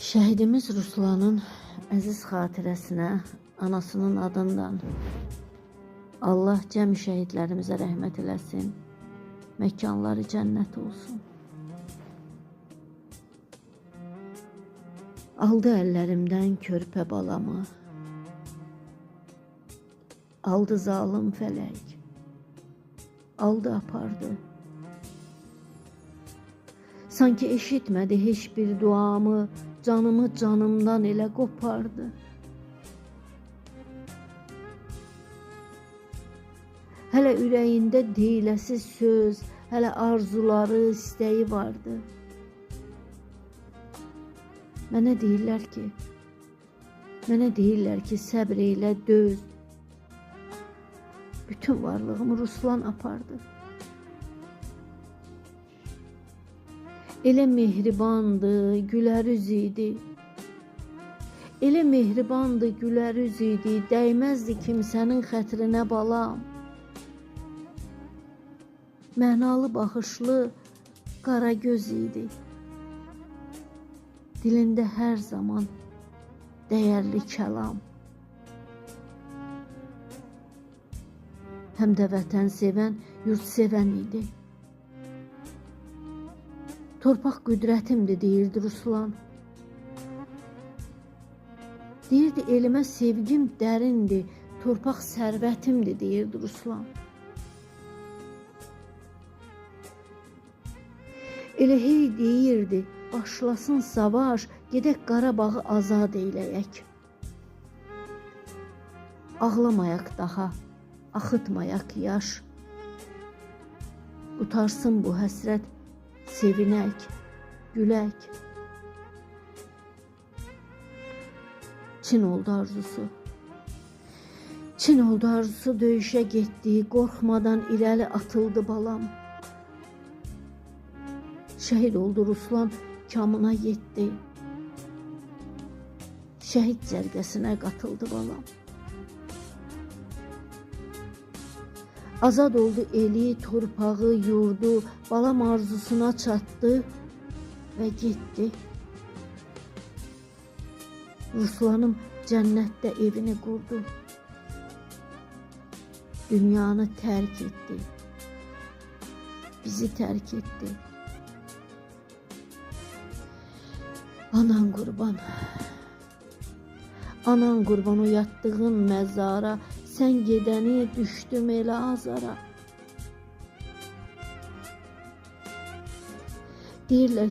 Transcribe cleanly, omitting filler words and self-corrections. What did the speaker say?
Şəhidimiz Ruslanın əziz xatirəsinə anasının adından Allah cəmi şəhidlərimizə rəhmət eləsin, məkanları cənnət olsun. Aldı əllərimdən körpə balamı, aldı zalım fələk, aldı apardı. Sanki eşitmədi heç bir duamı, canımı canımdan elə qopardı. Hələ ürəyində deyiləsi söz, hələ arzuları, istəyi vardı. Mənə deyirlər ki, səbr eylə, döz. Bütün varlığımı Ruslan apardı. Elə mehribandı, gülər üz idi. Elə mehribandı, gülər üz idi. Dəyməzdi kimsənin xətrinə balam. Mənalı baxışlı, qara göz idi. Dilində hər zaman dəyərli kəlam. Həm də vətən sevən, yurt sevən idi. Torpaq qüdrətimdir, deyirdi Ruslan. Deyirdi, elimə sevgim dərindir, torpaq sərvətimdir, deyirdi Ruslan. Elə hey deyirdi, başlasın savaş, gedək Qarabağı azad eyləyək. Ağlamayaq daha, axıtmayaq yaş. Qutarsın bu həsrət, sevinək, gülək. Çin oldu arzusu. Çin oldu arzusu, döyüşə getdi, qorxmadan irəli atıldı balam. Şəhid oldu Ruslan, kamına yetdi. Şəhid cərgəsinə qatıldı balam. Azad oldu eli, torpağı, yurdu, balam arzusuna çatdı və getdi. Ruslanım cənnətdə evini qurdu. Dünyanı tərk etdi. Bizi tərk etdi. Anan qurban. Anan qurban o yatdığın məzara, sən gedəni düşdüm elə azara. Deyirlər